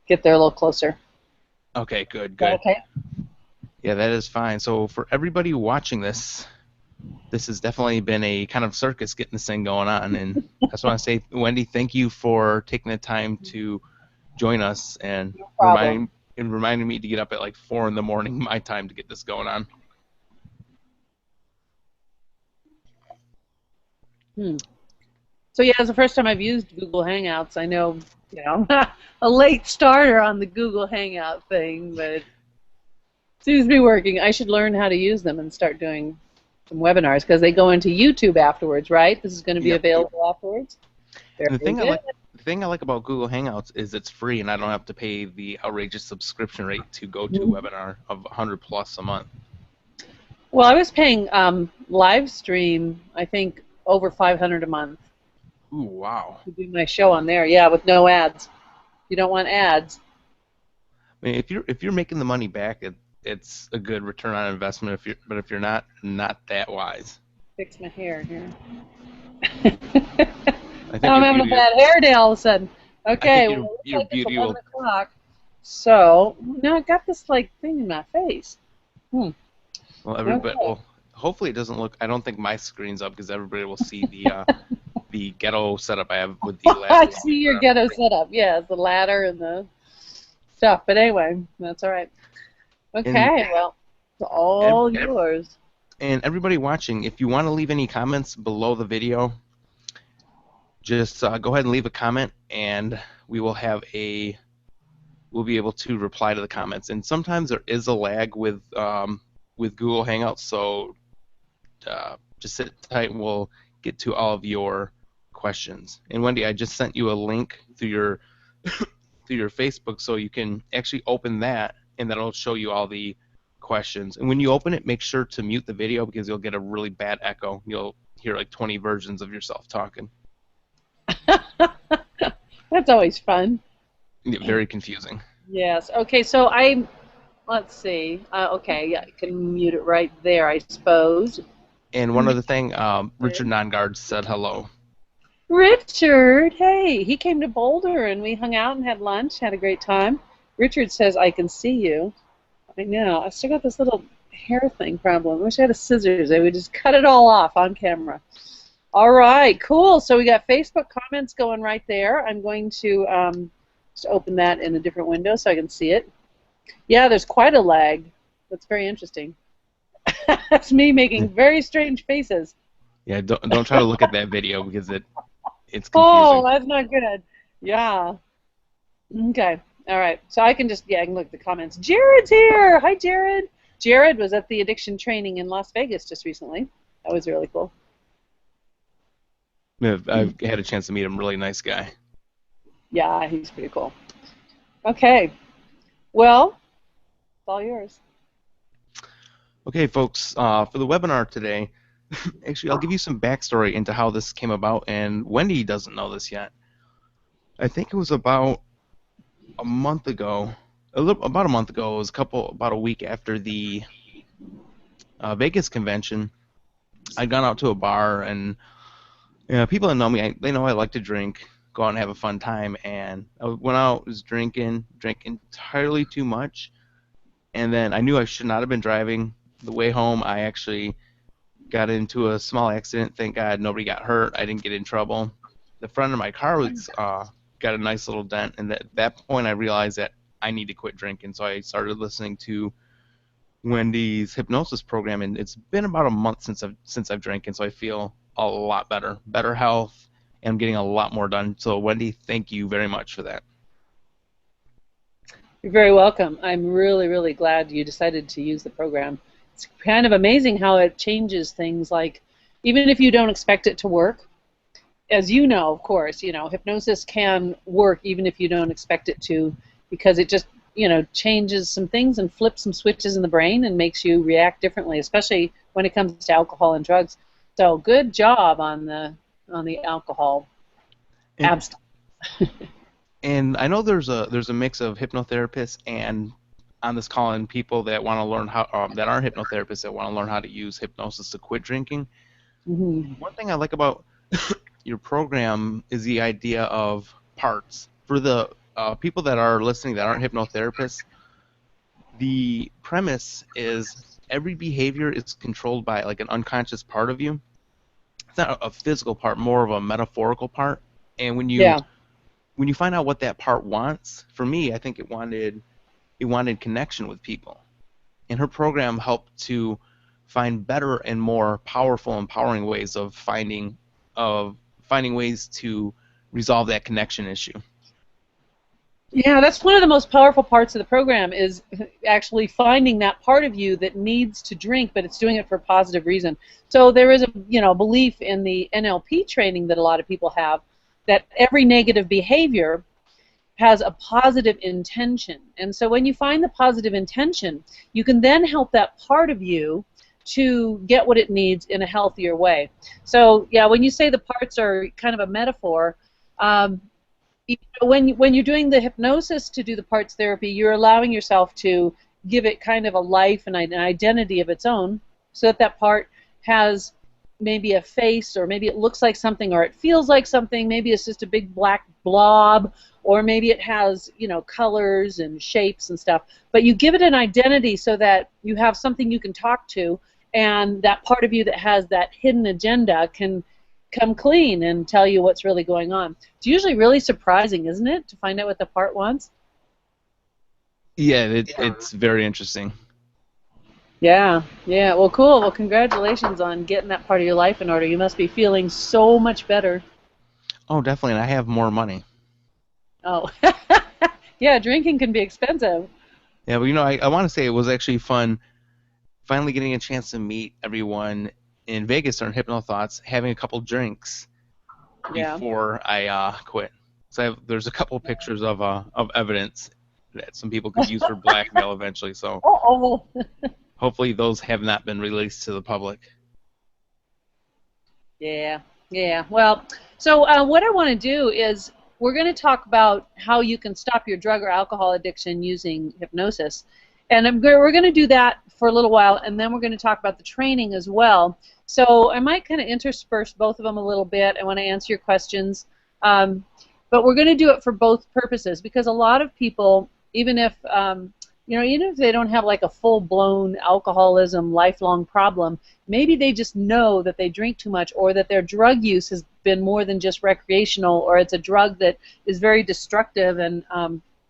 get there a little closer. Okay, good, Is that good. okay? Yeah, that is fine. So for everybody watching this, this has definitely been a kind of circus getting this thing going on. And I just want to say, Wendy, thank you for taking the time to join us and No problem. reminding me to get up at like 4 in the morning my time to get this going on. Hmm. So yeah, it's the first time I've used Google Hangouts. I know, a late starter on the Google Hangout thing, but it seems to be working. I should learn how to use them and start doing some webinars because they go into YouTube afterwards, right? This is going to be Yep. available afterwards. And Very good. the thing I like about Google Hangouts is it's free and I don't have to pay the outrageous subscription rate to go to a Mhm. webinar of 100 plus a month. Well, I was paying live stream, I think, over 500 a month Ooh, wow. to do my show on there. Yeah, with no ads. You don't want ads. I mean, if you're making the money back, it's a good return on investment. If you're not, not that wise. Fix my hair here. I think I'm your having a beauty, bad hair day all of a sudden. I think Okay, well, it looks your like it's beauty 11 will. o'clock. So, now I've got this, like, thing in my face. Hmm. Well, everybody. Okay. Well, hopefully it doesn't look. I don't think my screen's up because everybody will see the ghetto setup I have with the I ladder in see the your background. ghetto setup. Yeah, the ladder and the stuff. But anyway, that's all right. And Okay, well, it's ev- all yours. and everybody watching, if you want to leave any comments below the video, just go ahead and leave a comment, and we will have a we'll be able to reply to the comments. And sometimes there is a lag with Google Hangouts, so just sit tight and we'll get to all of your questions. And Wendy, I just sent you a link through your through your Facebook so you can actually open that and that'll show you all the questions. And when you open it, make sure to mute the video because you'll get a really bad echo. You'll hear like 20 versions of yourself talking. That's always fun. Very confusing. Yes. Okay, so let's see. Okay, yeah, I can mute it right there, I suppose. And one other thing, Richard Nongard said hello. Richard, hey, he came to Boulder and we hung out and had lunch, had a great time. Richard says, I can see you. I know. I still got this little hair thing problem. I wish I had a scissors. I would just cut it all off on camera. All right, cool. So we got Facebook comments going right there. I'm going to just open that in a different window so I can see it. Yeah, there's quite a lag. That's very interesting. That's me making very strange faces. Yeah, don't try to look at that video because it's Oh, confusing. that's not good. Yeah. Okay. All right. So I can just, yeah, I can look at the comments. Jared's here. Hi, Jared. Jared was at the addiction training in Las Vegas just recently. That was really cool. I've had a chance to meet him. Really nice guy. Yeah, he's pretty cool. Okay. Well, it's all yours. Okay, folks, for the webinar today, actually, I'll give you some backstory into how this came about, and Wendy doesn't know this yet. I think it was about a month ago, about a month ago, it was about a week after the Vegas convention. I'd gone out to a bar, and people that know me, they know I like to drink, go out and have a fun time, and I went out, was drank entirely too much, and then I knew I should not have been driving. The way home, I actually got into a small accident. Thank God nobody got hurt. I didn't get in trouble. The front of my car was got a nice little dent, and at that point I realized that I need to quit drinking. So I started listening to Wendy's hypnosis program, and it's been about a month since I've drank, and so I feel a lot better, better health, and I'm getting a lot more done. So Wendy, thank you very much for that. You're very welcome. I'm really, really glad you decided to use the program. It's kind of amazing how it changes things, like even if you don't expect it to work. As you know, of course, hypnosis can work even if you don't expect it to, because it just, changes some things and flips some switches in the brain and makes you react differently, especially when it comes to alcohol and drugs. So good job on the alcohol And abstinence. and I know there's a mix of hypnotherapists and on this call in people that want to learn how that aren't hypnotherapists that want to learn how to use hypnosis to quit drinking. Mm-hmm. One thing I like about your program is the idea of parts. For the people that are listening that aren't hypnotherapists, the premise is every behavior is controlled by like an unconscious part of you. It's not a physical part, more of a metaphorical part. And Yeah. when you find out what that part wants, for me, I think it wanted connection with people. And her program helped to find better and more powerful, empowering ways of finding ways to resolve that connection issue. Yeah, that's one of the most powerful parts of the program is actually finding that part of you that needs to drink, but it's doing it for a positive reason. So there is a belief in the NLP training that a lot of people have that every negative behavior has a positive intention. And so when you find the positive intention, you can then help that part of you to get what it needs in a healthier way. So yeah, when you say the parts are kind of a metaphor, um, when you're doing the hypnosis to do the parts therapy, you're allowing yourself to give it kind of a life and an identity of its own, so that that part has maybe a face, or maybe it looks like something, or it feels like something. Maybe it's just a big black blob, or maybe it has colors and shapes and stuff. But you give it an identity so that you have something you can talk to, and that part of you that has that hidden agenda can come clean and tell you what's really going on. It's usually really surprising, isn't it, to find out what the part wants? Yeah, it's very interesting. Yeah, yeah. Well, cool. Well, congratulations on getting that part of your life in order. You must be feeling so much better. Oh, definitely. And I have more money. Oh, yeah, drinking can be expensive. Yeah, but I want to say it was actually fun finally getting a chance to meet everyone in Vegas during Hypno Thoughts, having a couple drinks Yeah. before I quit. So there's a couple pictures of evidence that some people could use for blackmail eventually. So Oh, hopefully those have not been released to the public. yeah, yeah. Well, so what I want to do is we're going to talk about how you can stop your drug or alcohol addiction using hypnosis. And we're going to do that for a little while, and then we're going to talk about the training as well. So I might kind of intersperse both of them a little bit. I want to answer your questions. But we're going to do it for both purposes, because a lot of people, even if even if they don't have like a full-blown alcoholism lifelong problem, maybe they just know that they drink too much, or that their drug use has been more than just recreational, or it's a drug that is very destructive and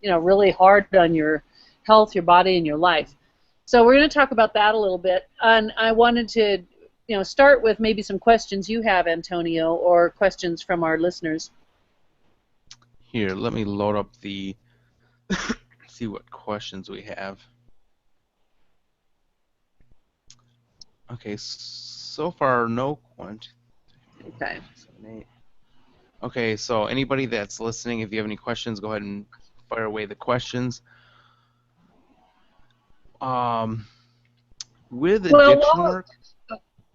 really hard on your health, your body, and your life. So we're going to talk about that a little bit, and I wanted to start with maybe some questions you have, Antonio, or questions from our listeners. Here, let me load up the see what questions we have. Okay, so far no questions. Okay. Okay, so anybody that's listening, if you have any questions, go ahead and fire away the questions. With addiction work.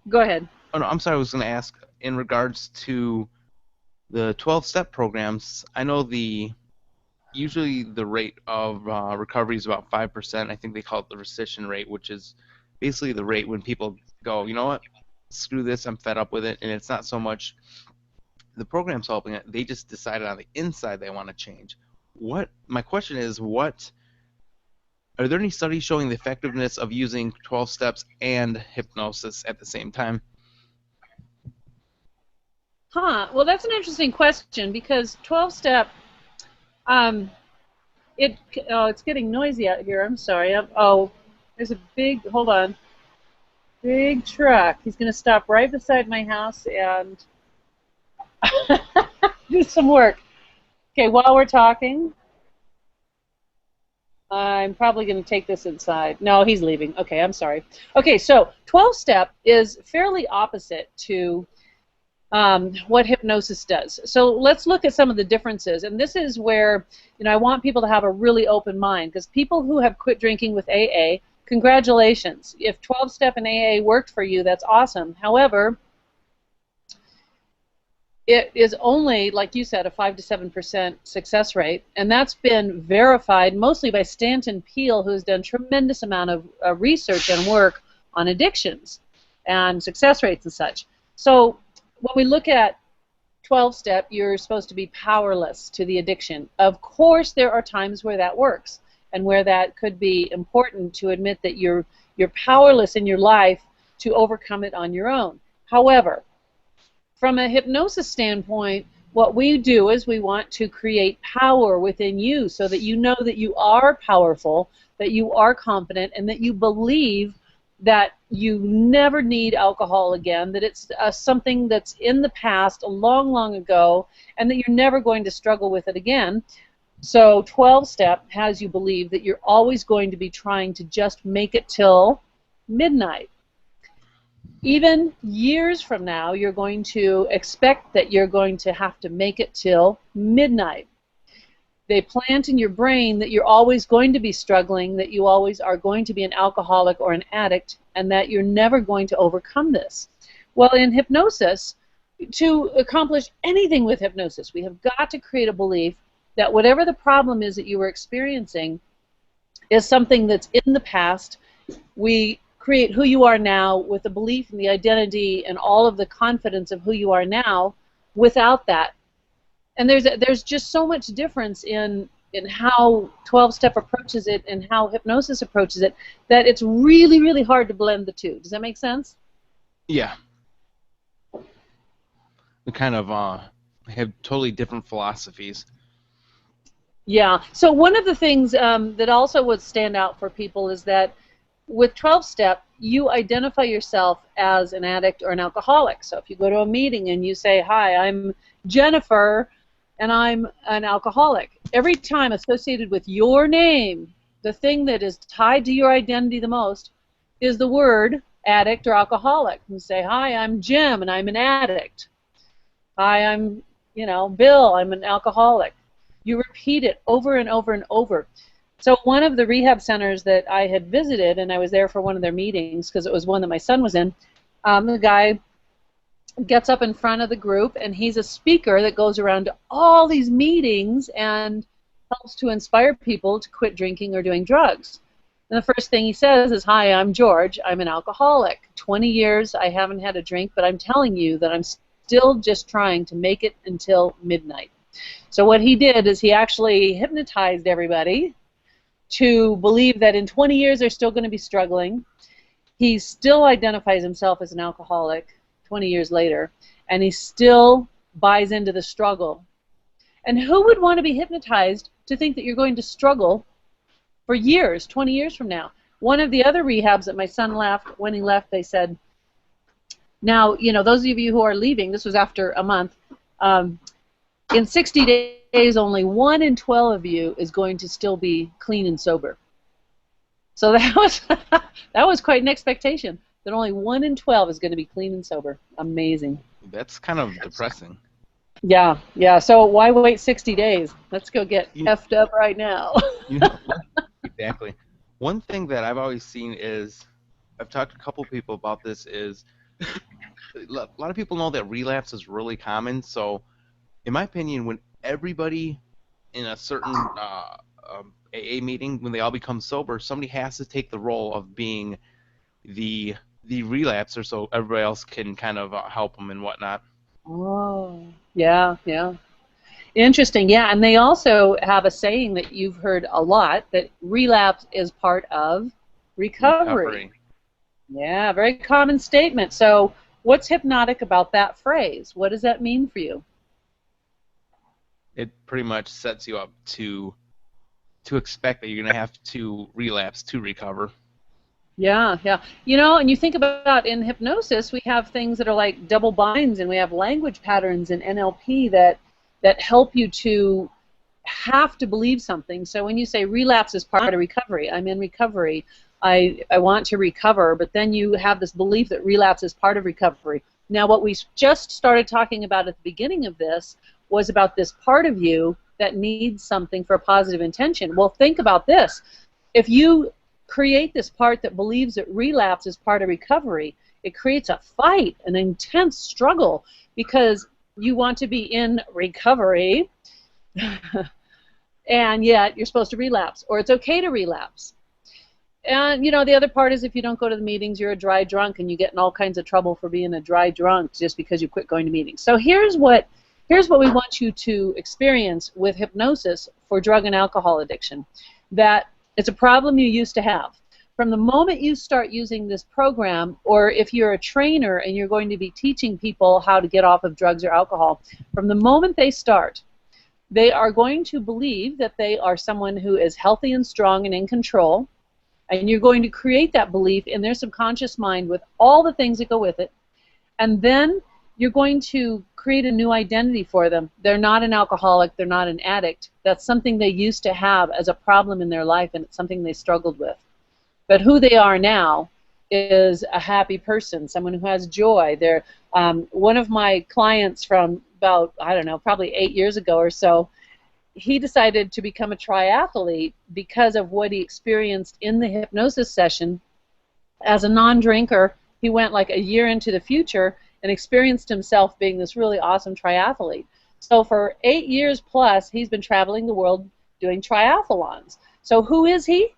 Go ahead. Oh no, I'm sorry. I was going to ask in regards to the 12-step programs. I know usually the rate of recovery is about 5%. I think they call it the rescission rate, which is basically the rate when people go, you know what, screw this, I'm fed up with it, and it's not so much the program's helping it. They just decided on the inside they want to change. My question is, are there any studies showing the effectiveness of using 12 steps and hypnosis at the same time? Well, that's an interesting question, because 12-step, it's getting noisy out here. I'm sorry. There's a hold on, big truck. He's going to stop right beside my house and do some work. Okay, while we're talking, I'm probably going to take this inside. No, he's leaving. Okay, I'm sorry. Okay, so 12-step is fairly opposite to what hypnosis does. So let's look at some of the differences. And this is where I want people to have a really open mind, because people who have quit drinking with AA, congratulations. If 12-step and AA worked for you, that's awesome. However, it is only, like you said, a 5 to 7% success rate, and that's been verified mostly by Stanton Peele, who's done tremendous amount of research and work on addictions and success rates and such. So when we look at 12-step, you're supposed to be powerless to the addiction. Of course, there are times where that works and where that could be important to admit that you're powerless in your life to overcome it on your own. However, from a hypnosis standpoint, what we do is we want to create power within you so that you know that you are powerful, that you are competent, and that you believe that you never need alcohol again, that it's something that's in the past a long, long ago, and that you're never going to struggle with it again. So 12-step has you believe that you're always going to be trying to just make it till midnight. Even years from now, you're going to expect that you're going to have to make it till midnight. They plant in your brain that you're always going to be struggling, that you always are going to be an alcoholic or an addict, and that you're never going to overcome this. Well, in hypnosis, to accomplish anything with hypnosis, we have got to create a belief that whatever the problem is that you were experiencing is something that's in the past. We create who you are now with the belief and the identity and all of the confidence of who you are now without that. And there's just so much difference in how 12-step approaches it and how hypnosis approaches it that it's really, really hard to blend the two. Does that make sense? Yeah. We kind of have totally different philosophies. Yeah. So one of the things that also would stand out for people is that with 12-step, you identify yourself as an addict or an alcoholic. So if you go to a meeting and you say, "Hi, I'm Jennifer, and I'm an alcoholic," every time associated with your name, the thing that is tied to your identity the most is the word addict or alcoholic. You say, "Hi, I'm Jim, and I'm an addict. Hi, I'm, Bill, I'm an alcoholic." You repeat it over and over and over. So one of the rehab centers that I had visited, and I was there for one of their meetings because it was one that my son was in, the guy gets up in front of the group, and he's a speaker that goes around to all these meetings and helps to inspire people to quit drinking or doing drugs. And the first thing he says is, "Hi, I'm George. I'm an alcoholic. 20 years I haven't had a drink, but I'm telling you that I'm still just trying to make it until midnight." So what he did is he actually hypnotized everybody to believe that in 20 years they're still going to be struggling. He still identifies himself as an alcoholic 20 years later, and he still buys into the struggle. And who would want to be hypnotized to think that you're going to struggle for years, 20 years from now? One of the other rehabs that my son left, when he left, they said, "Now, those of you who are leaving," this was after a month, "in 60 days, only 1 in 12 of you is going to still be clean and sober." So that was that was quite an expectation, that only 1 in 12 is going to be clean and sober. Amazing. That's kind of depressing. Yeah, yeah. So why wait 60 days? Let's go get effed up right now. Exactly. One thing that I've always seen is, I've talked to a couple people about this, is a lot of people know that relapse is really common. So in my opinion, when everybody in a certain AA meeting, when they all become sober, somebody has to take the role of being the relapser, so everybody else can kind of help them and whatnot. Oh, yeah, yeah. Interesting, yeah. And they also have a saying that you've heard a lot, that relapse is part of recovery. Yeah, very common statement. So what's hypnotic about that phrase? What does that mean for you? It pretty much sets you up to expect that you're going to have to relapse to recover. Yeah, yeah. And you think about in hypnosis, we have things that are like double binds, and we have language patterns in NLP that help you to have to believe something. So when you say relapse is part of recovery, I'm in recovery, I want to recover, but then you have this belief that relapse is part of recovery. Now what we just started talking about at the beginning of this was about this part of you that needs something for a positive intention. Well, think about this. If you create this part that believes that relapse is part of recovery, it creates a fight, an intense struggle, because you want to be in recovery and yet you're supposed to relapse, or it's okay to relapse. And the other part is, if you don't go to the meetings, you're a dry drunk, and you get in all kinds of trouble for being a dry drunk just because you quit going to meetings. So here's what Here's what we want you to experience with hypnosis for drug and alcohol addiction. That it's a problem you used to have. From the moment you start using this program, or if you're a trainer and you're going to be teaching people how to get off of drugs or alcohol, from the moment they start, they are going to believe that they are someone who is healthy and strong and in control, and you're going to create that belief in their subconscious mind with all the things that go with it, and then you're going to create a new identity for them. They're not an alcoholic, they're not an addict. That's something they used to have as a problem in their life, and it's something they struggled with. But who they are now is a happy person, someone who has joy. They're one of my clients from about, I don't know, probably 8 years ago or so, he decided to become a triathlete because of what he experienced in the hypnosis session. As a non-drinker, he went like a year into the future and experienced himself being this really awesome triathlete. So for 8 years plus, he's been traveling the world doing triathlons. So who is he?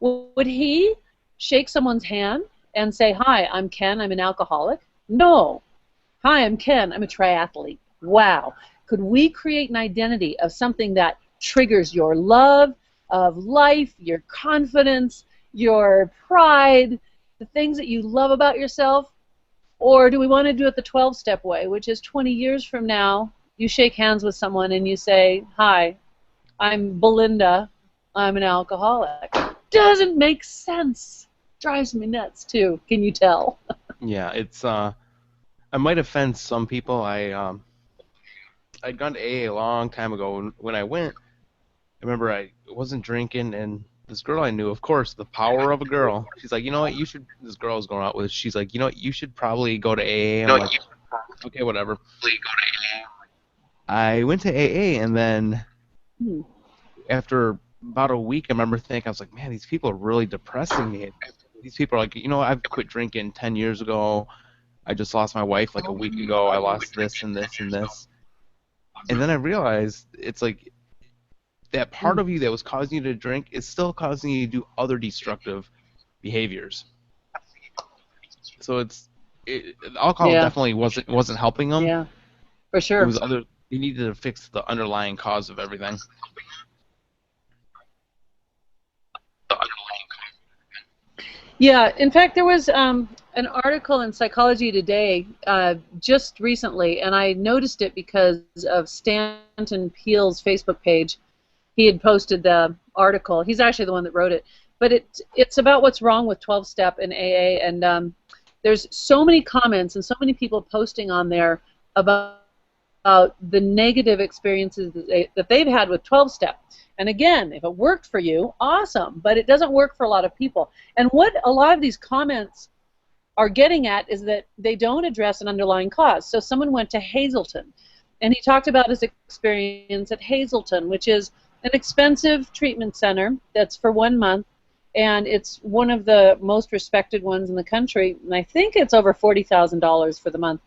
Would he shake someone's hand and say, "Hi, I'm Ken, I'm an alcoholic"? No. "Hi, I'm Ken, I'm a triathlete." Wow. Could we create an identity of something that triggers your love of life, your confidence, your pride, the things that you love about yourself? Or do we want to do it the 12-step way, which is 20 years from now, you shake hands with someone and you say, "Hi, I'm Belinda, I'm an alcoholic"? Doesn't make sense. Drives me nuts too. Can you tell? Yeah, it's I might offend some people. I'd gone to AA a long time ago. And when I went, I remember I wasn't drinking, and this girl I knew, of course, the power of a girl. She's like, "You know what? You should." This girl I was going out with. She's like, "You know what? You should probably go to AA." I'm like, "Okay, whatever." I went to AA, and then Hmm. after about a week, I remember thinking, I was like, "Man, these people are really depressing me." These people are like, "You know, I've quit drinking 10 years ago. I just lost my wife like a week ago. I lost this and this and this." And then I realized it's like that part of you that was causing you to drink is still causing you to do other destructive behaviors. So alcohol Yeah, definitely wasn't helping them. yeah, for It sure. was other. You needed to fix the underlying cause of everything. Yeah, in fact, there was an article in Psychology Today just recently, and I noticed it because of Stanton Peel's Facebook page. He had posted the article. He's actually the one that wrote it. But it's about what's wrong with 12-step and AA, and there's so many comments and so many people posting on there about the negative experiences that they've had with 12-step. And again, if it worked for you, awesome, but it doesn't work for a lot of people. And what a lot of these comments are getting at is that they don't address an underlying cause. So someone went to Hazelton, and he talked about his experience at Hazelton, which is an expensive treatment center that's for 1 month, and it's one of the most respected ones in the country, and I think it's over $40,000 for the month.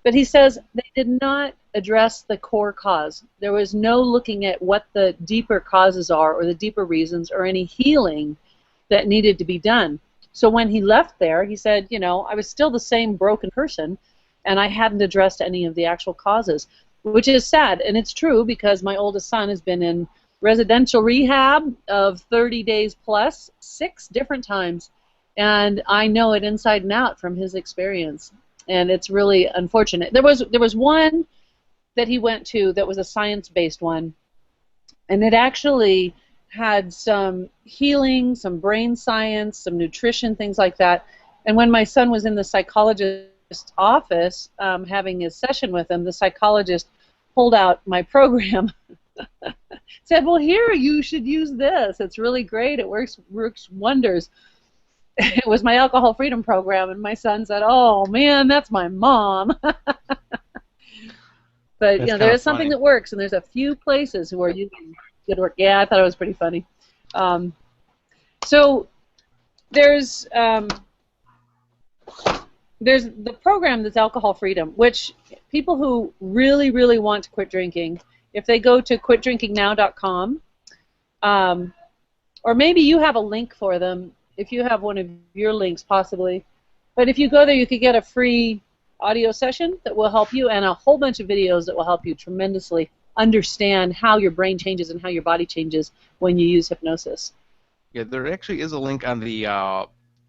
But he says they did not address the core cause. There was no looking at what the deeper causes are or the deeper reasons or any healing that needed to be done. So when he left there, he said, you know, I was still the same broken person, and I hadn't addressed any of the actual causes, which is sad. And it's true because my oldest son has been in residential rehab of 30 days plus 6 different times, and I know it inside and out from his experience. And it's really unfortunate. There was one that he went to that was a science-based one, and it actually had some healing, some brain science, some nutrition, things like that. And when my son was in the psychologist's office having his session with him, the psychologist pulled out my program, said, "Well, here, you should use this. It's really great. It works wonders." It was my alcohol freedom program, and my son said, "Oh man, that's my mom." But you That's know, kind there of is something funny. that works, and there's a few places who are using good work. Yeah, I thought it was pretty funny. Um, so there's there's the program that's alcohol freedom, which people who really, really want to quit drinking, if they go to quitdrinkingnow.com, or maybe you have a link for them, if you have one of your links possibly, but if you go there, you could get a free audio session that will help you, and a whole bunch of videos that will help you tremendously understand how your brain changes and how your body changes when you use hypnosis. Yeah, there actually is a link on the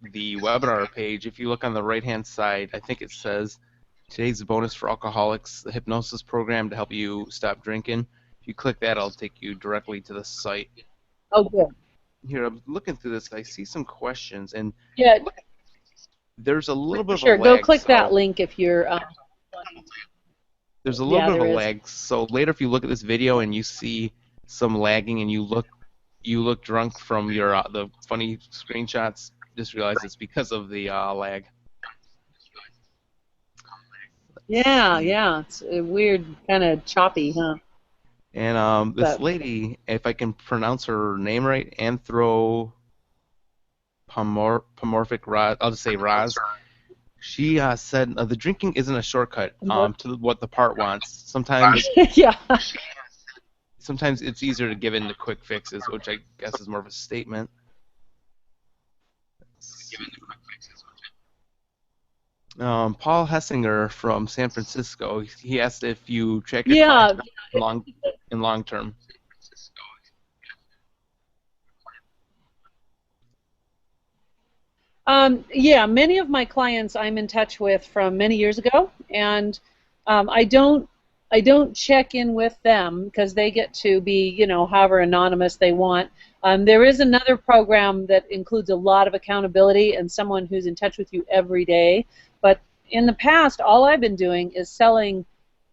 webinar page. If you look on the right-hand side, I think it says today's bonus for alcoholics, the hypnosis program to help you stop drinking. If you click that, it'll take you directly to the site. Oh, good. Here, I'm looking through this. I see some questions, and Yeah, there's a little bit for of a sure. Go lag. click that So link if you're. there's a little Yeah, bit of a there is. lag. So later, if you look at this video and you see some lagging, and you look drunk from your the funny screenshots, just realize it's because of the lag. Yeah, yeah. It's weird, kind of choppy, huh? And this But lady, if I can pronounce her name right, Anthropomorphic Roz, I'll just say Roz. She said the drinking isn't a shortcut to what the part wants. Sometimes, yeah. sometimes it's easier to give in to quick fixes, which I guess is more of a statement. Paul Hessinger from San Francisco, he asked if you track your Yeah. clients in long term. Yeah, many of my clients I'm in touch with from many years ago, and I don't check in with them because they get to be, however anonymous they want. There is another program that includes a lot of accountability and someone who's in touch with you every day. But in the past, all I've been doing is selling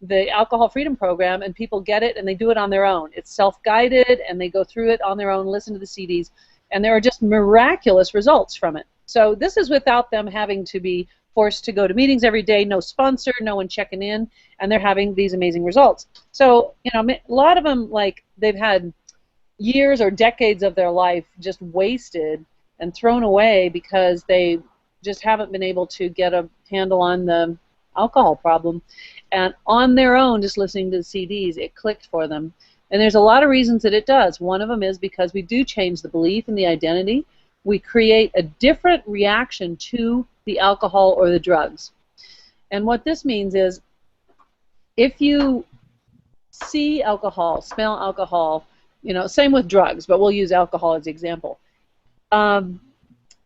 the Alcohol Freedom Program, and people get it and they do it on their own. It's self-guided, and they go through it on their own, listen to the CDs, and there are just miraculous results from it. So this is without them having to be forced to go to meetings every day, no sponsor, no one checking in, and they're having these amazing results. So, a lot of them, like, they've had years or decades of their life just wasted and thrown away because they just haven't been able to get a handle on the alcohol problem. And on their own, just listening to the CDs, it clicked for them. And there's a lot of reasons that it does. One of them is because we do change the belief and the identity. We create a different reaction to the alcohol or the drugs. And what this means is if you see alcohol, smell alcohol, same with drugs, but we'll use alcohol as an example.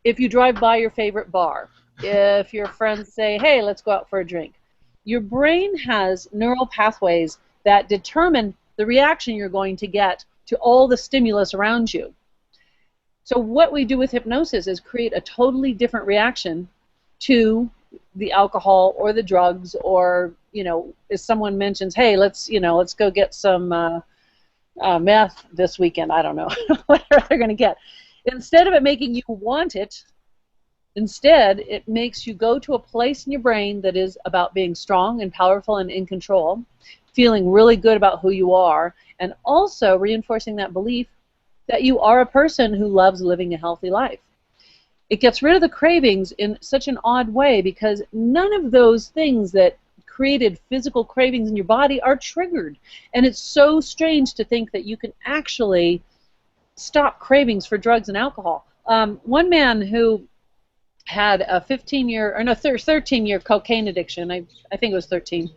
If you drive by your favorite bar, if your friends say, hey, let's go out for a drink, your brain has neural pathways that determine the reaction you're going to get to all the stimulus around you. So what we do with hypnosis is create a totally different reaction to the alcohol or the drugs, or if someone mentions, hey, let's go get some meth this weekend, I don't know, whatever they're going to get. Instead of it making you want it, instead it makes you go to a place in your brain that is about being strong and powerful and in control, feeling really good about who you are, and also reinforcing that belief that you are a person who loves living a healthy life. It gets rid of the cravings in such an odd way because none of those things that created physical cravings in your body are triggered. And it's so strange to think that you can actually stop cravings for drugs and alcohol. One man who had a 13-year cocaine addiction, I think it was 13,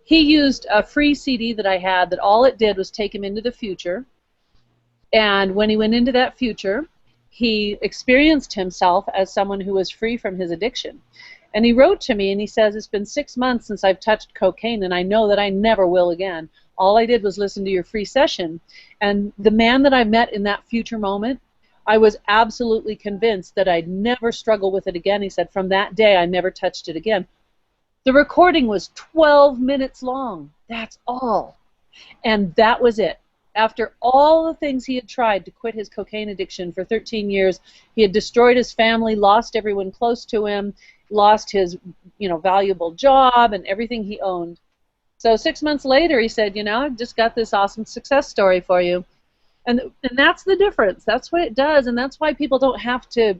he used a free CD that I had that all it did was take him into the future. And when he went into that future, he experienced himself as someone who was free from his addiction. And he wrote to me and he says, it's been 6 months since I've touched cocaine and I know that I never will again. All I did was listen to your free session. And the man that I met in that future moment, I was absolutely convinced that I'd never struggle with it again. He said, from that day, I never touched it again. The recording was 12 minutes long. That's all. And that was it. After all the things he had tried to quit his cocaine addiction for 13 years, he had destroyed his family, lost everyone close to him, lost his valuable job and everything he owned. So 6 months later, he said, I've just got this awesome success story for you. And that's the difference. That's what it does, and that's why people don't have to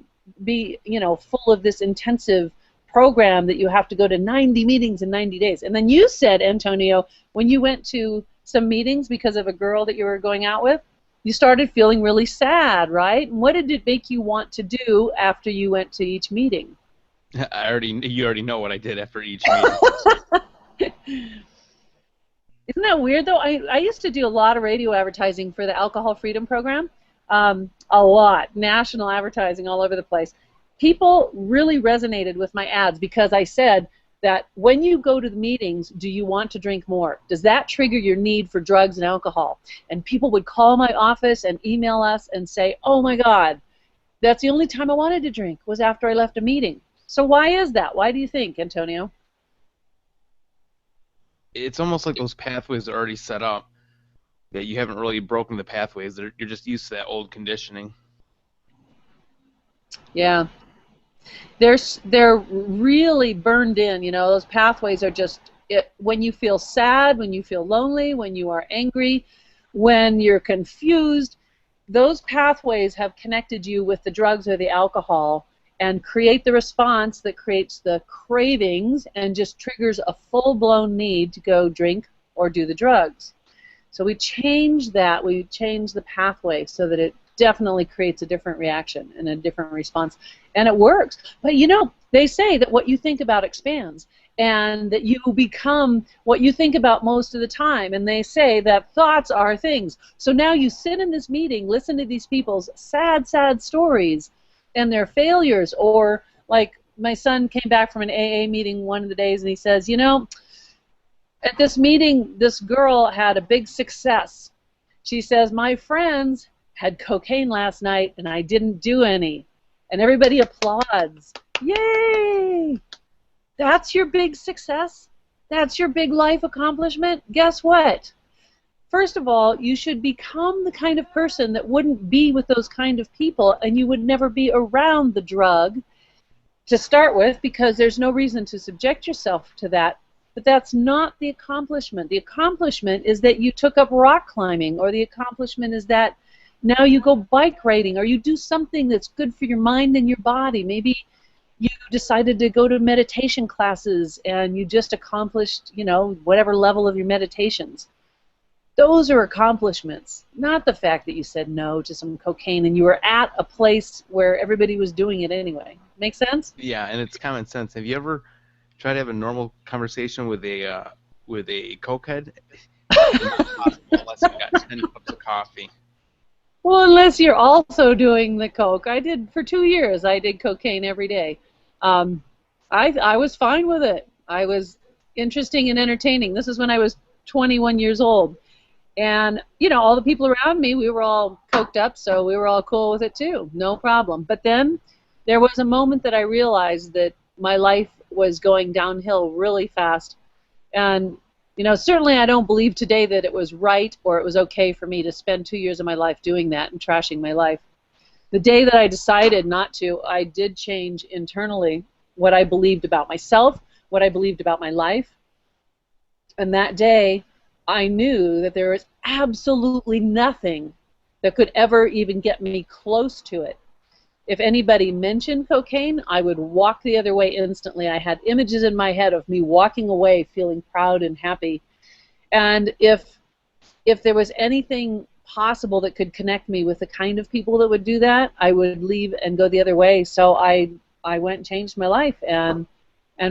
be, full of this intensive program that you have to go to 90 meetings in 90 days. And then you said, Antonio, when you went to some meetings because of a girl that you were going out with, you started feeling really sad, right? And what did it make you want to do after you went to each meeting? You already know what I did after each meeting. Isn't that weird, though? I used to do a lot of radio advertising for the Alcohol Freedom Program. A lot. National advertising all over the place. People really resonated with my ads because I said that when you go to the meetings, do you want to drink more? Does that trigger your need for drugs and alcohol? And people would call my office and email us and say, oh my God, that's the only time I wanted to drink was after I left a meeting. So why is that? Why do you think, Antonio? It's almost like those pathways are already set up, that you haven't really broken the pathways. You're just used to that old conditioning. Yeah. They're really burned in. You know, those pathways are just when you feel sad, when you feel lonely, when you are angry, when you're confused, those pathways have connected you with the drugs or the alcohol and create the response that creates the cravings and just triggers a full-blown need to go drink or do the drugs. So we change that, we change the pathway so that it definitely creates a different reaction and a different response. And it works. But you know, they say that what you think about expands and that you become what you think about most of the time. And they say that thoughts are things. So now you sit in this meeting, listen to these people's sad, sad stories and their failures. Or like my son came back from an AA meeting one of the days and he says, you know, at this meeting, this girl had a big success. She says, my friends had cocaine last night and I didn't do any. And everybody applauds. Yay! That's your big success? That's your big life accomplishment? Guess what? First of all, you should become the kind of person that wouldn't be with those kind of people, and you would never be around the drug to start with because there's no reason to subject yourself to that. But that's not the accomplishment. The accomplishment is that you took up rock climbing, or the accomplishment is that now you go bike riding, or you do something that's good for your mind and your body. Maybe you decided to go to meditation classes and you just accomplished, you know, whatever level of your meditations. Those are accomplishments, not the fact that you said no to some cocaine and you were at a place where everybody was doing it anyway. Make sense? Yeah, and it's common sense. Have you ever tried to have a normal conversation with a cokehead? Not possible unless you got 10 cups of coffee. Well, unless you're also doing the coke. I did for 2 years. I did cocaine every day. Um, I was fine with it. I was interesting and entertaining. This is when I was 21 years old. And, you know, all the people around me, we were all coked up, so we were all cool with it too. No problem. But then there was a moment that I realized that my life was going downhill really fast. And, you know, certainly I don't believe today that it was right or it was okay for me to spend 2 years of my life doing that and trashing my life. The day that I decided not to, I did change internally what I believed about myself, what I believed about my life. And that day, I knew that there was absolutely nothing that could ever even get me close to it. If anybody mentioned cocaine, I would walk the other way instantly. I had images in my head of me walking away feeling proud and happy. And if there was anything possible that could connect me with the kind of people that would do that, I would leave and go the other way. So I went and changed my life. And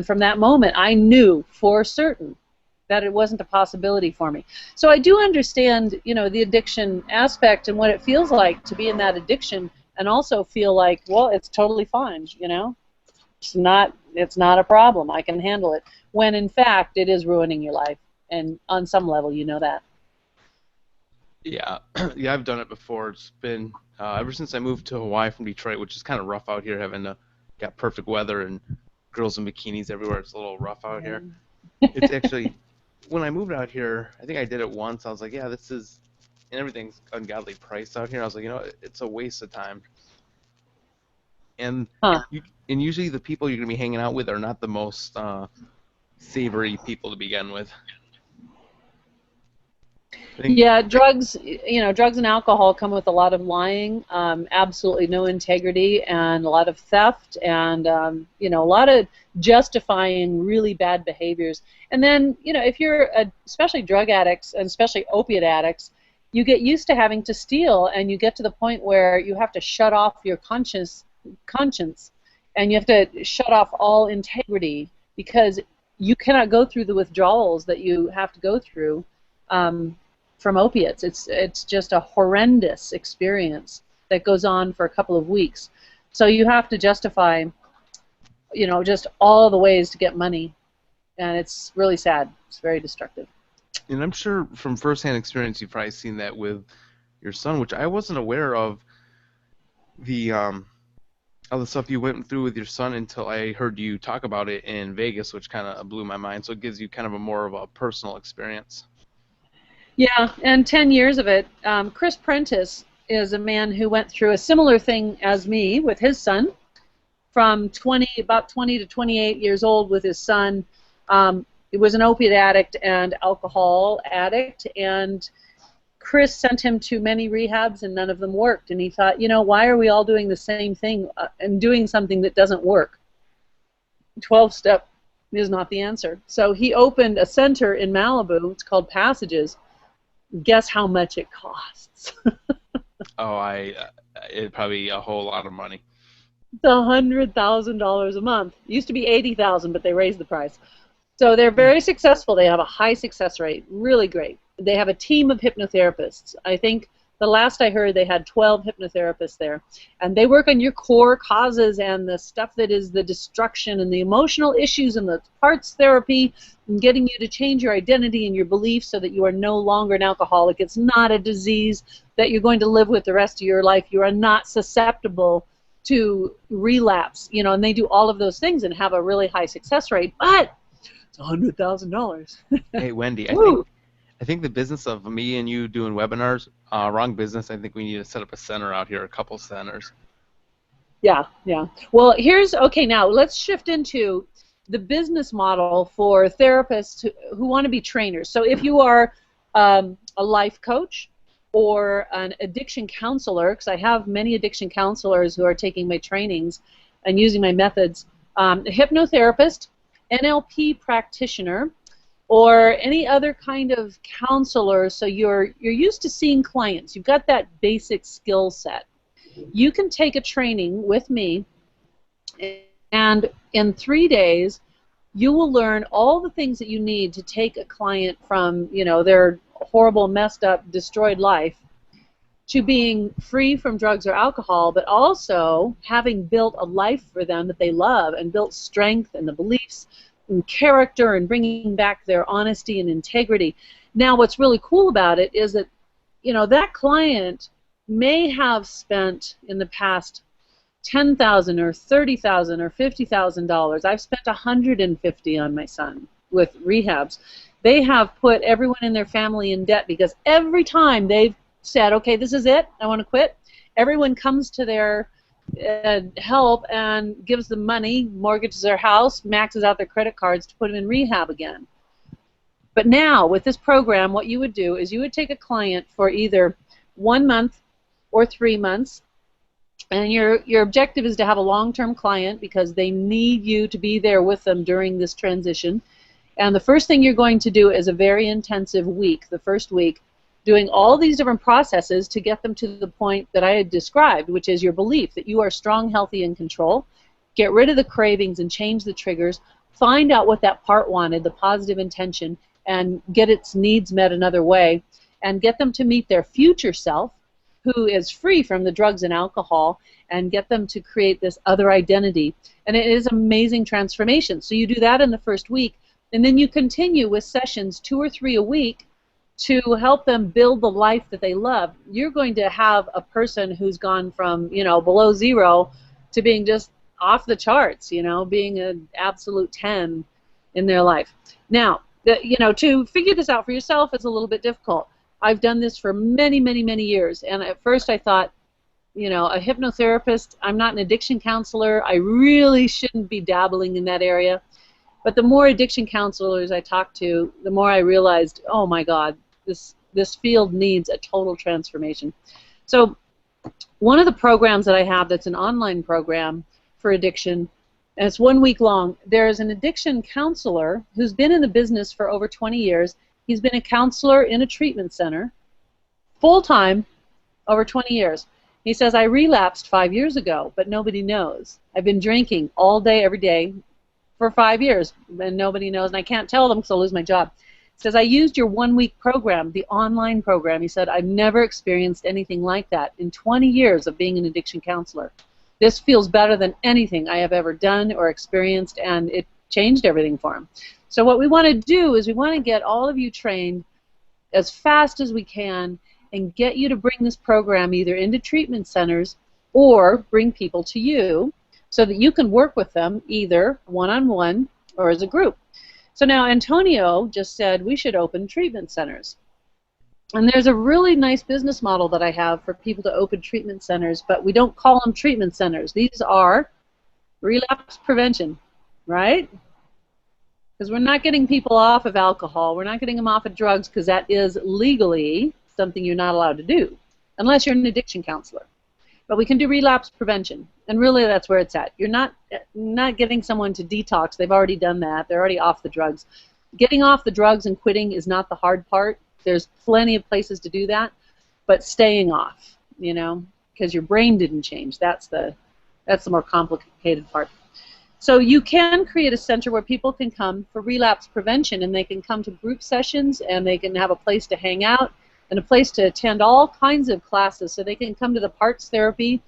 from that moment, I knew for certain that it wasn't a possibility for me. So I do understand, you know, the addiction aspect and what it feels like to be in that addiction, and also feel like, well, it's totally fine, you know, it's not a problem. I can handle it. When in fact, it is ruining your life, and on some level, you know that. Yeah, yeah, I've done it before. It's been ever since I moved to Hawaii from Detroit, which is kind of rough out here, having got perfect weather and girls in bikinis everywhere. It's a little rough out here. It's actually, when I moved out here, I think I did it once. I was like, yeah, this is, and everything's ungodly priced out here. I was like, you know, it's a waste of time. And Huh. and usually the people you're gonna be hanging out with are not the most savory people to begin with. I think, Yeah, drugs, you know, drugs and alcohol come with a lot of lying, absolutely no integrity, and a lot of theft, and, you know, a lot of justifying really bad behaviors. And then, you know, if you're, especially drug addicts, and especially opiate addicts, you get used to having to steal, and you get to the point where you have to shut off your conscience, and you have to shut off all integrity because you cannot go through the withdrawals that you have to go through from opiates. It's just a horrendous experience that goes on for a couple of weeks. So you have to justify, just all the ways to get money, and it's really sad. It's very destructive. And I'm sure from firsthand experience you've probably seen that with your son, which I wasn't aware of the all the stuff you went through with your son until I heard you talk about it in Vegas, which kind of blew my mind. So it gives you kind of a more of a personal experience. Yeah, and 10 years of it. Chris Prentice is a man who went through a similar thing as me with his son, from about 20 to 28 years old with his son. He was an opiate addict and alcohol addict, and Chris sent him to many rehabs, and none of them worked. And he thought, why are we all doing the same thing and doing something that doesn't work? 12-step is not the answer. So he opened a center in Malibu. It's called Passages. Guess how much it costs? It probably a whole lot of money. It's $100,000 a month. It used to be $80,000, but they raised the price. So they're very successful. They have a high success rate, really great. They have a team of hypnotherapists. I think the last I heard they had 12 hypnotherapists there. And they work on your core causes and the stuff that is the destruction and the emotional issues and the parts therapy and getting you to change your identity and your beliefs so that you are no longer an alcoholic. It's not a disease that you're going to live with the rest of your life. You are not susceptible to relapse, and they do all of those things and have a really high success rate. But $100,000. Hey, Wendi, I think the business of me and you doing webinars, wrong business. I think we need to set up a center out here, a couple centers. Yeah. Well, now let's shift into the business model for therapists who want to be trainers. So if you are a life coach or an addiction counselor, because I have many addiction counselors who are taking my trainings and using my methods, a hypnotherapist, NLP practitioner, or any other kind of counselor, so you're used to seeing clients. You've got that basic skill set. You can take a training with me, and in 3 days, you will learn all the things that you need to take a client from, their horrible, messed up, destroyed life to being free from drugs or alcohol, but also having built a life for them that they love and built strength and the beliefs and character and bringing back their honesty and integrity. Now, what's really cool about it is that, that client may have spent in the past $10,000 or $30,000 or $50,000. I've spent $150 on my son with rehabs. They have put everyone in their family in debt because every time they've said, okay, this is it, I want to quit, everyone comes to their help and gives them money, mortgages their house, maxes out their credit cards to put them in rehab again. But now, with this program, what you would do is you would take a client for either 1 month or 3 months, and your objective is to have a long-term client because they need you to be there with them during this transition. And the first thing you're going to do is a very intensive week, the first week, doing all these different processes to get them to the point that I had described, which is your belief that you are strong, healthy, and in control. Get rid of the cravings and change the triggers. Find out what that part wanted, the positive intention, and get its needs met another way, and get them to meet their future self, who is free from the drugs and alcohol, and get them to create this other identity. And it is amazing transformation. So you do that in the first week, and then you continue with sessions 2 or 3 a week to help them build the life that they love. You're going to have a person who's gone from, below 0 to being just off the charts, being an absolute 10 in their life. Now, to figure this out for yourself is a little bit difficult. I've done this for many, many, many years, and at first I thought, a hypnotherapist, I'm not an addiction counselor, I really shouldn't be dabbling in that area. But the more addiction counselors I talked to, the more I realized, oh my God, this field needs a total transformation. So one of the programs that I have that's an online program for addiction, and it's 1 week long, there's an addiction counselor who's been in the business for over 20 years. He's been a counselor in a treatment center, full-time, over 20 years. He says, I relapsed 5 years ago, but nobody knows. I've been drinking all day, every day for 5 years, and nobody knows, and I can't tell them because I'll lose my job. He says, I used your 1-week program, the online program. He said, I've never experienced anything like that in 20 years of being an addiction counselor. This feels better than anything I have ever done or experienced, and it changed everything for him. So what we want to do is we want to get all of you trained as fast as we can and get you to bring this program either into treatment centers or bring people to you so that you can work with them either one-on-one or as a group. So now Antonio just said we should open treatment centers. And there's a really nice business model that I have for people to open treatment centers, but we don't call them treatment centers. These are relapse prevention, right? Because we're not getting people off of alcohol. We're not getting them off of drugs because that is legally something you're not allowed to do unless you're an addiction counselor. But we can do relapse prevention, and really that's where it's at. You're not getting someone to detox. They've already done that. They're already off the drugs. Getting off the drugs and quitting is not the hard part. There's plenty of places to do that, but staying off, you know, because your brain didn't change. That's the more complicated part. So you can create a center where people can come for relapse prevention, and they can come to group sessions, and they can have a place to hang out and a place to attend all kinds of classes. So they can come to the parts therapy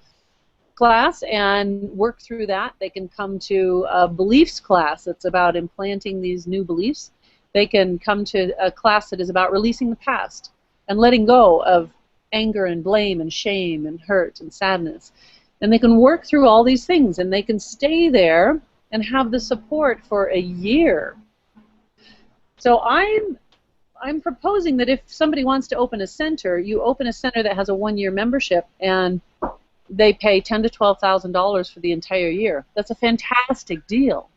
class and work through that. They can come to a beliefs class that's about implanting these new beliefs. They can come to a class that is about releasing the past and letting go of anger and blame and shame and hurt and sadness. And they can work through all these things, and they can stay there and have the support for a year. So I'm proposing that if somebody wants to open a center, you open a center that has a 1-year membership, and they pay $10,000 to $12,000 for the entire year. That's a fantastic deal,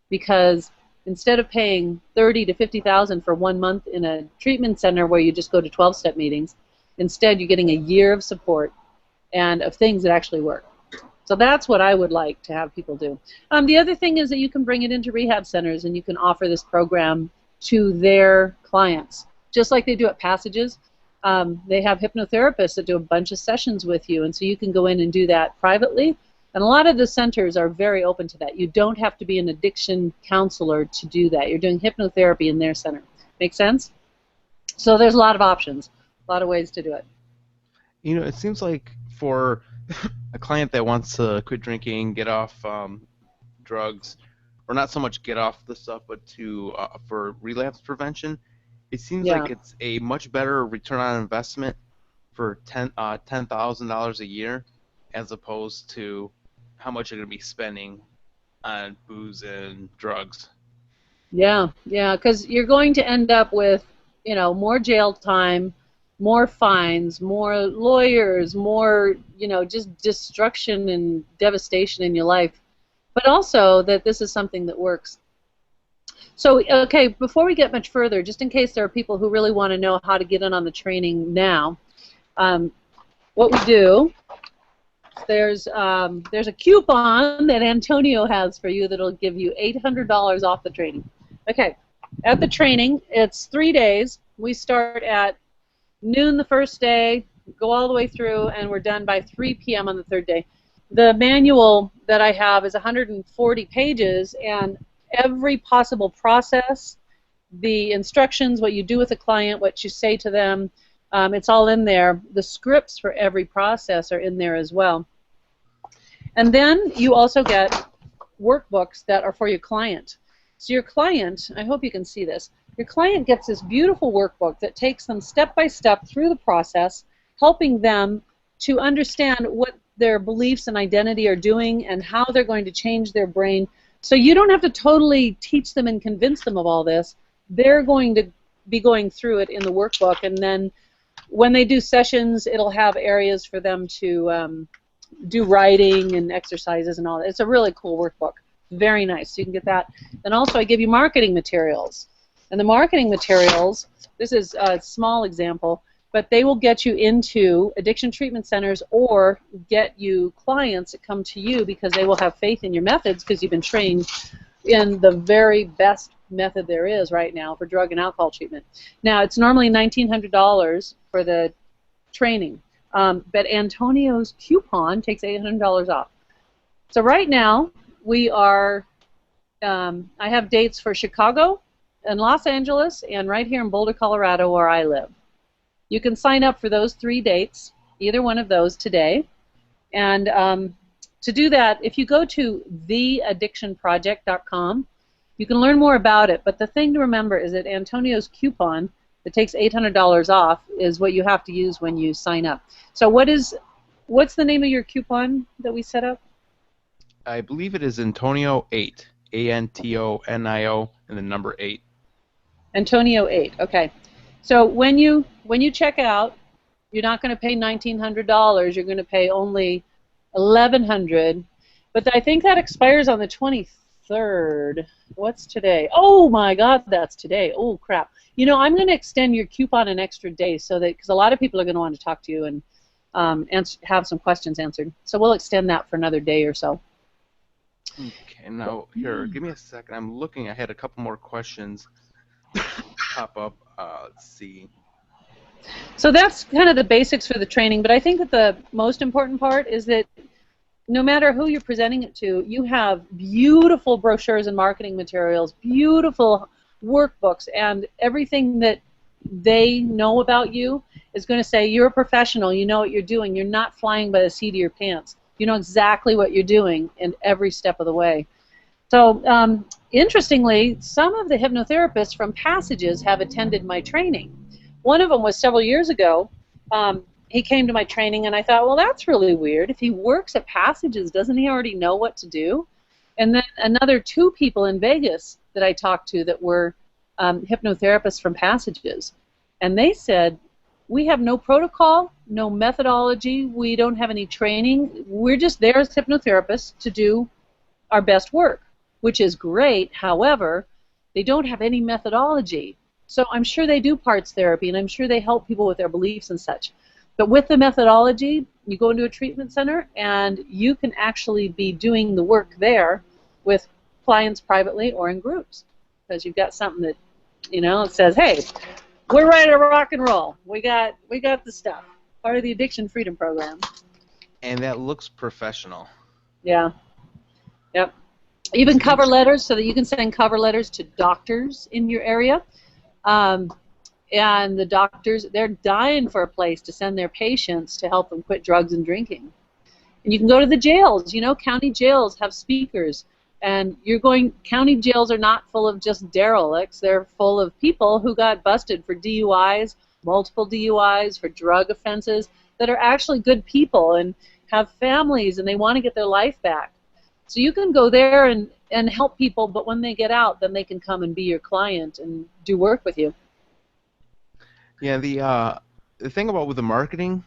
because instead of paying $30,000 to $50,000 for 1 month in a treatment center where you just go to 12-step meetings, instead you're getting a year of support and of things that actually work. So that's what I would like to have people do. The other thing is that you can bring it into rehab centers, and you can offer this program to their clients, just like they do at Passages. They have hypnotherapists that do a bunch of sessions with you, and so you can go in and do that privately. And a lot of the centers are very open to that. You don't have to be an addiction counselor to do that. You're doing hypnotherapy in their center. Make sense? So there's a lot of options, a lot of ways to do it. You know, it seems like for a client that wants to quit drinking, get off drugs, or not so much get off the stuff, but to for relapse prevention, it seems like it's a much better return on investment for $10,000 a year, as opposed to how much you're going to be spending on booze and drugs. Yeah, because you're going to end up with, you know, more jail time, more fines, more lawyers, more, you know, just destruction and devastation in your life. But also that this is something that works. So, okay, before we get much further, just in case there are people who really want to know how to get in on the training now, what we do, there's a coupon that Antonio has for you that'll give you $800 off the training. Okay, at the training, it's 3 days. We start at noon the first day, go all the way through, and we're done by 3 p.m. on the third day. The manual that I have is 140 pages, and every possible process, the instructions, what you do with a client, what you say to them, it's all in there. The scripts for every process are in there as well. And then you also get workbooks that are for your client. So your client, I hope you can see this, your client gets this beautiful workbook that takes them step by step through the process, helping them to understand what their beliefs and identity are doing and how they're going to change their brain. So you don't have to totally teach them and convince them of all this. They're going to be going through it in the workbook, and then when they do sessions, it'll have areas for them to do writing and exercises and all that. It's a really cool workbook. Very nice. So you can get that. And also I give you marketing materials. And the marketing materials, this is a small example, but they will get you into addiction treatment centers or get you clients that come to you because they will have faith in your methods because you've been trained in the very best method there is right now for drug and alcohol treatment. Now, it's normally $1,900 for the training. But Antonio's coupon takes $800 off. So right now, we are, I have dates for Chicago and Los Angeles and right here in Boulder, Colorado, where I live. You can sign up for those 3 dates, either one of those today. And to do that, if you go to theaddictionproject.com, you can learn more about it. But the thing to remember is that Antonio's coupon that takes $800 off is what you have to use when you sign up. So what's the name of your coupon that we set up? I believe it is Antonio 8, Antonio, and the number 8. Antonio 8. Okay. So when you check out, you're not going to pay $1,900. You're going to pay only $1,100. But I think that expires on the 23rd. What's today? Oh my God, that's today. Oh crap. You know, I'm going to extend your coupon an extra day so that because a lot of people are going to want to talk to you and have some questions answered. So we'll extend that for another day or so. Okay, now here, give me a second. I'm looking. I had a couple more questions pop up. Let's see. So that's kind of the basics for the training, but I think that the most important part is that no matter who you're presenting it to, you have beautiful brochures and marketing materials, beautiful workbooks, and everything that they know about you is going to say you're a professional, you know what you're doing, you're not flying by the seat of your pants. You know exactly what you're doing in every step of the way. So interestingly, some of the hypnotherapists from Passages have attended my training. One of them was several years ago. He came to my training, and I thought, well, that's really weird. If he works at Passages, doesn't he already know what to do? And then another 2 people in Vegas that I talked to that were hypnotherapists from Passages. And they said, we have no protocol, no methodology, we don't have any training. We're just there as hypnotherapists to do our best work, which is great. However, they don't have any methodology. So I'm sure they do parts therapy, and I'm sure they help people with their beliefs and such. But with the methodology, you go into a treatment center, and you can actually be doing the work there with clients privately or in groups, because you've got something that, you know, it says, hey, we're ready to rock and roll. We got the stuff. Part of the Addiction Freedom Program. And that looks professional. Yeah. Yep. Even cover letters, so that you can send cover letters to doctors in your area. And the doctors, they're dying for a place to send their patients to help them quit drugs and drinking. And you can go to the jails. You know, county jails have speakers. And county jails are not full of just derelicts. They're full of people who got busted for DUIs, multiple DUIs, for drug offenses, that are actually good people and have families and they want to get their life back. So you can go there and help people, but when they get out, then they can come and be your client and do work with you. Yeah, the thing about with the marketing,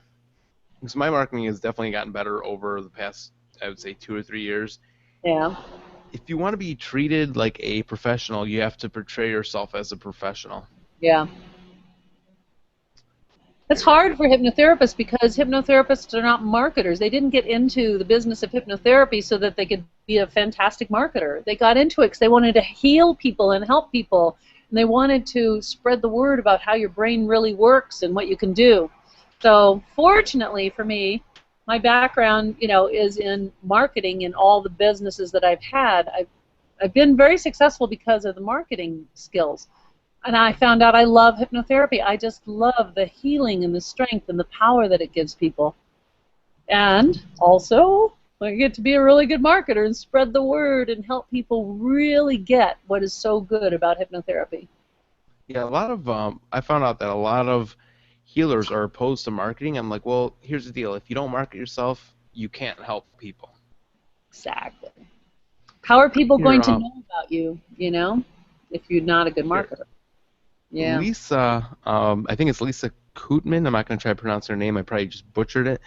because my marketing has definitely gotten better over the past, I would say, 2 or 3 years. Yeah. If you want to be treated like a professional, you have to portray yourself as a professional. Yeah. It's hard for hypnotherapists because hypnotherapists are not marketers. They didn't get into the business of hypnotherapy so that they could be a fantastic marketer. They got into it because they wanted to heal people and help people, and they wanted to spread the word about how your brain really works and what you can do. So fortunately for me, my background, you know, is in marketing in all the businesses that I've had. I've been very successful because of the marketing skills. And I found out I love hypnotherapy. I just love the healing and the strength and the power that it gives people. And also, I get to be a really good marketer and spread the word and help people really get what is so good about hypnotherapy. Yeah, I found out that a lot of healers are opposed to marketing. I'm like, well, here's the deal. If you don't market yourself, you can't help people. Exactly. How are people going to know about you, you know, if you're not a good marketer? Yeah. Lisa, I think it's Lisa Kootman. I'm not going to try to pronounce her name. I probably just butchered it.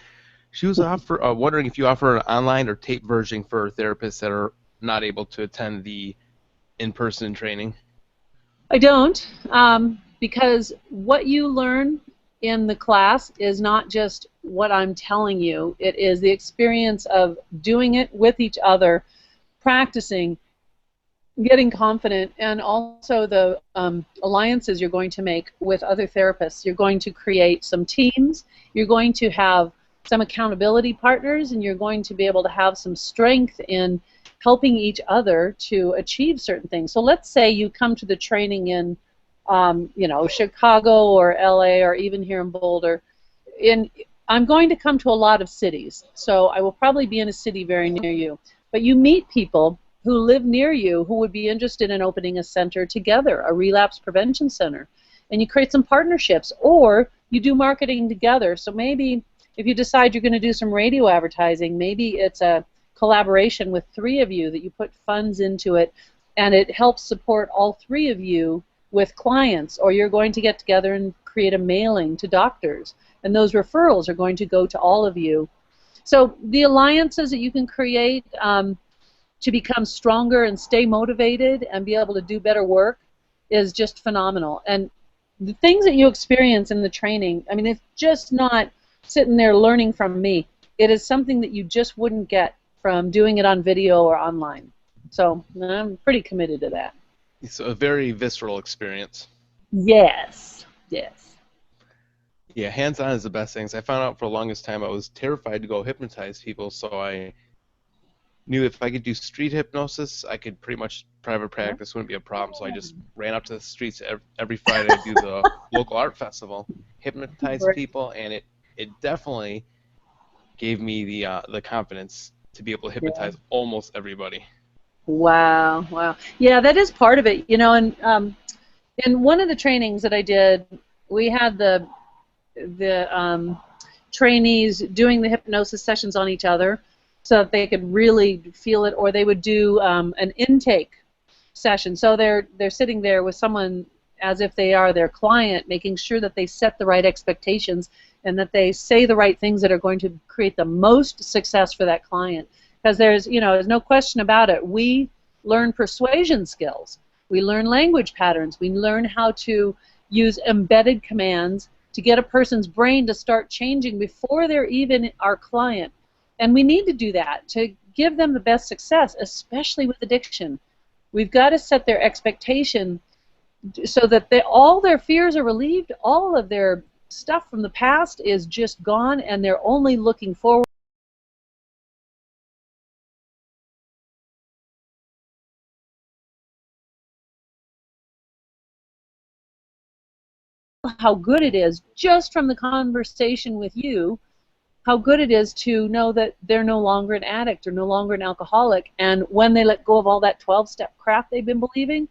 She was wondering if you offer an online or tape version for therapists that are not able to attend the in-person training. I don't, because what you learn in the class is not just what I'm telling you. It is the experience of doing it with each other, practicing, getting confident, and also the alliances you're going to make with other therapists. You're going to create some teams, you're going to have some accountability partners, and you're going to be able to have some strength in helping each other to achieve certain things. So let's say you come to the training in Chicago or LA or even here in Boulder. I'm going to come to a lot of cities, so I will probably be in a city very near you. But you meet people who live near you who would be interested in opening a center together, a relapse prevention center. And you create some partnerships, or you do marketing together. So maybe if you decide you're going to do some radio advertising, maybe it's a collaboration with three of you that you put funds into it, and it helps support all three of you with clients, or you're going to get together and create a mailing to doctors, and those referrals are going to go to all of you. So the alliances that you can create to become stronger and stay motivated and be able to do better work is just phenomenal. And the things that you experience in the training, I mean, it's just not sitting there learning from me. It is something that you just wouldn't get from doing it on video or online. So I'm pretty committed to that. It's a very visceral experience. Yes, yes. Yeah, hands-on is the best things. I found out for the longest time I was terrified to go hypnotize people, so I knew if I could do street hypnosis, I could pretty much private practice wouldn't be a problem. So I just ran up to the streets every Friday to do the local art festival, hypnotize people, and it definitely gave me the confidence to be able to hypnotize almost everybody. Wow, wow. Yeah, that is part of it, and in one of the trainings that I did, we had the trainees doing the hypnosis sessions on each other so that they could really feel it, or they would do an intake session. So they're sitting there with someone as if they are their client, making sure that they set the right expectations and that they say the right things that are going to create the most success for that client. Because there's no question about it. We learn persuasion skills. We learn language patterns. We learn how to use embedded commands to get a person's brain to start changing before they're even our client. And we need to do that to give them the best success, especially with addiction. We've got to set their expectation so that all their fears are relieved, all of their stuff from the past is just gone, and they're only looking forward. How good it is just from the conversation with you, how good it is to know that they're no longer an addict or no longer an alcoholic, and when they let go of all that 12-step crap they've been believing,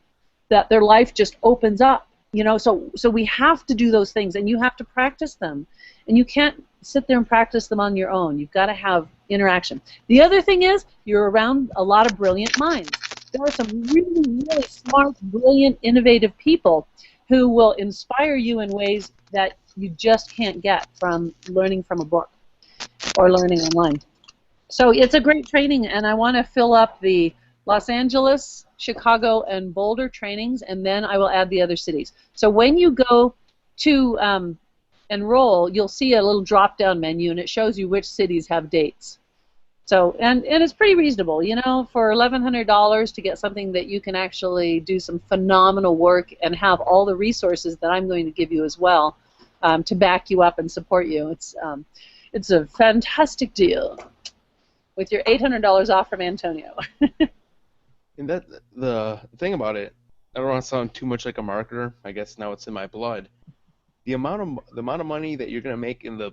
that their life just opens up. So we have to do those things, and you have to practice them, and you can't sit there and practice them on your own. You've got to have interaction. The other thing is you're around a lot of brilliant minds. There are some really, really smart, brilliant, innovative people who will inspire you in ways that you just can't get from learning from a book or learning online. So it's a great training, and I want to fill up the Los Angeles, Chicago, and Boulder trainings, and then I will add the other cities. So when you go to enroll, you'll see a little drop-down menu, and it shows you which cities have dates. So, and it's pretty reasonable, for $1,100 to get something that you can actually do some phenomenal work and have all the resources that I'm going to give you as well to back you up and support you. It's a fantastic deal with your $800 off from Antonio. And the thing about it, I don't want to sound too much like a marketer. I guess now it's in my blood. The amount of money that you're going to make in the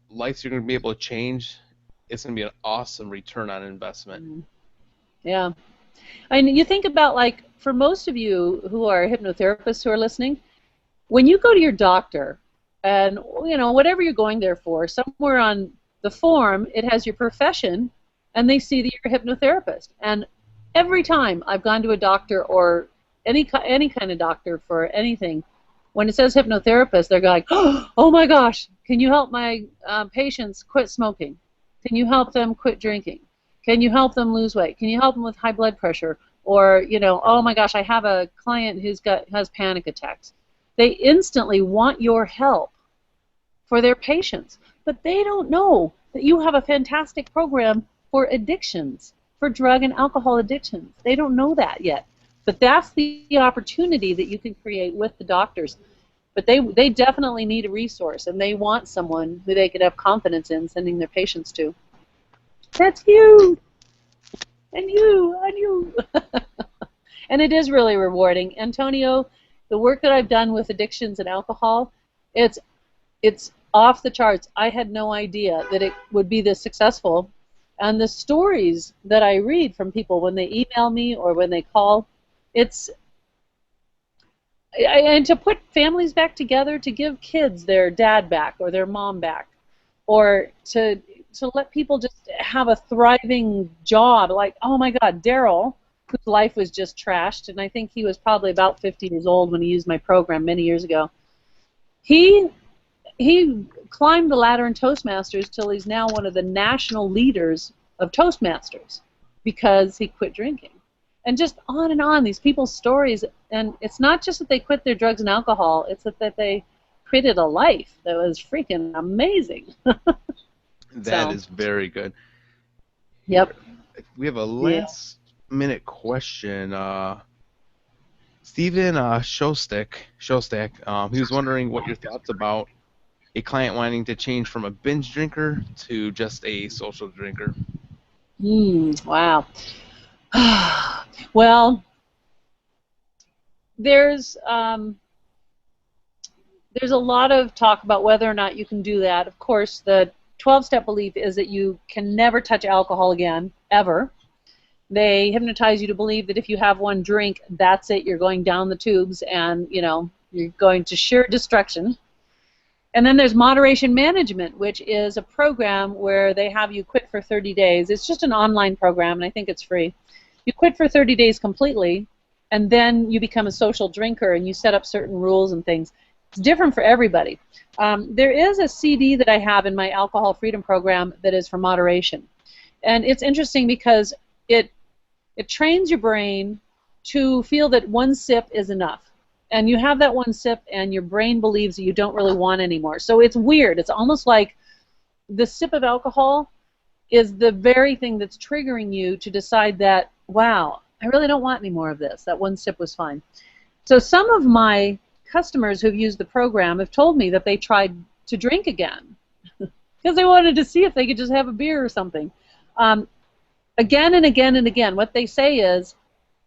lives you're going to be able to change, it's going to be an awesome return on investment. Yeah. I mean, you think about, like, for most of you who are hypnotherapists who are listening, when you go to your doctor, and whatever you're going there for, somewhere on the form it has your profession, and they see that you're a hypnotherapist. And every time I've gone to a doctor or any kind of doctor for anything, when it says hypnotherapist, they're like, oh my gosh, can you help my patients quit smoking? Can you help them quit drinking? Can you help them lose weight? Can you help them with high blood pressure? Or, oh my gosh, I have a client who's has panic attacks. They instantly want your help for their patients, but they don't know that you have a fantastic program for addictions, for drug and alcohol addictions. They don't know that yet. But that's the opportunity that you can create with the doctors. But they definitely need a resource, and they want someone who they could have confidence in sending their patients to. That's you, and you, and you. And it is really rewarding. Antonio, the work that I've done with addictions and alcohol, it's it's off the charts. I had no idea that it would be this successful. And the stories that I read from people when they email me or when they call, it's and to put families back together, to give kids their dad back or their mom back, or to let people just have a thriving job. Like, oh my God, Daryl, whose life was just trashed, and I think he was probably about 50 years old when he used my program many years ago. He climbed the ladder in Toastmasters till he's now one of the national leaders of Toastmasters because he quit drinking. And just on and on, these people's stories. And it's not just that they quit their drugs and alcohol, it's that they created a life that was freaking amazing. That So, is very good. yep. Here, we have a Yeah. last minute question. Stephen Shostak, he was wondering what your thoughts about a client wanting to change from a binge drinker to just a social drinker. Wow. Well, there's there's a lot of talk about whether or not you can do that. Of course, the 12-step belief is that you can never touch alcohol again, ever. They hypnotize you to believe that if you have one drink, that's it. You're going down the tubes, and you're going to sheer destruction. And then there's moderation management, which is a program where they have you quit for 30 days. It's just an online program, and I think it's free. You quit for 30 days completely, and then you become a social drinker, and you set up certain rules and things. It's different for everybody. There is a CD that I have in my alcohol freedom program that is for moderation. And it's interesting because it trains your brain to feel that one sip is enough. And you have that one sip, and your brain believes that you don't really want anymore. So it's weird. It's almost like the sip of alcohol is the very thing that's triggering you to decide that, wow, I really don't want any more of this. That one sip was fine. So some of my customers who've used the program have told me that they tried to drink again because they wanted to see if they could just have a beer or something. Again and again and again, what they say is,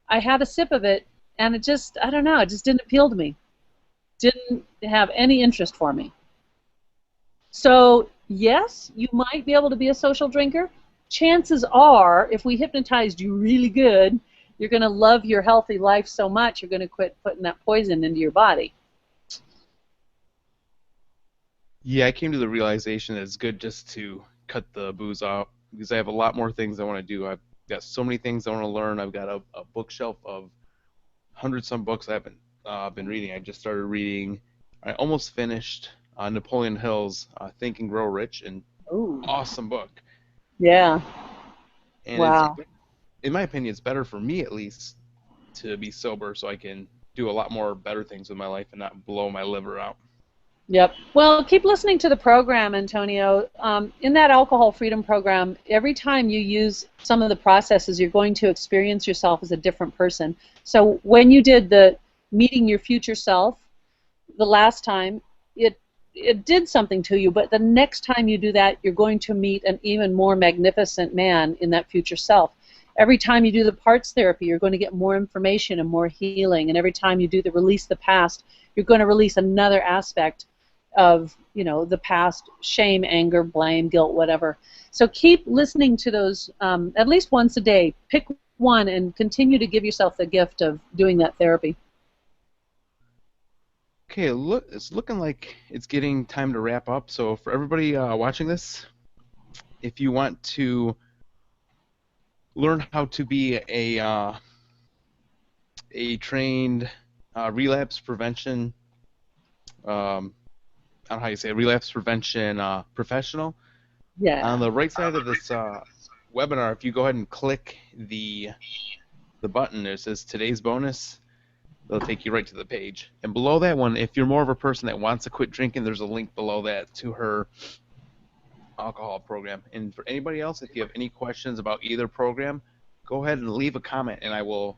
I had a sip of it, and it just, I don't know, it just didn't appeal to me. Didn't have any interest for me. So, yes, you might be able to be a social drinker. Chances are, if we hypnotized you really good, you're going to love your healthy life so much, you're going to quit putting that poison into your body. Yeah, I came to the realization that it's good just to cut the booze out because I have a lot more things I want to do. I've got so many things I want to learn. I've got a bookshelf of hundred some books I haven't been reading. I just started reading. I almost finished Napoleon Hill's Think and Grow Rich, and Ooh. awesome book. Yeah. And Wow. in my opinion, it's better for me at least to be sober so I can do a lot more better things with my life and not blow my liver out. Yep. Well, keep listening to the program, Antonio. In that alcohol freedom program, every time you use some of the processes, you're going to experience yourself as a different person. So when you did the meeting your future self the last time, it did something to you, but the next time you do that, you're going to meet an even more magnificent man in that future self. Every time you do the parts therapy, you're going to get more information and more healing, and every time you do the release the past, you're going to release another aspect of the past: shame, anger, blame, guilt, whatever. So keep listening to those at least once a day. Pick one and continue to give yourself the gift of doing that therapy. Okay, look, it's looking like it's getting time to wrap up. So for everybody watching this, if you want to learn how to be a trained relapse prevention, I don't know how you say it, relapse prevention professional, on Yeah. the right side of this webinar, if you go ahead and click the button that says today's bonus, it'll take you right to the page. And below that one, if you're more of a person that wants to quit drinking, there's a link below that to her alcohol program. And for anybody else, if you have any questions about either program, go ahead and leave a comment, and I will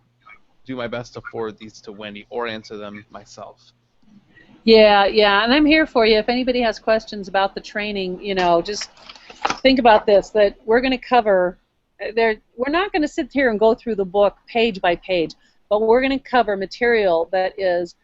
do my best to forward these to Wendi or answer them myself. Yeah, yeah, and I'm here for you. If anybody has questions about the training, just think about this, that we're going to cover there. We're not going to sit here and go through the book page by page, but we're going to cover material that is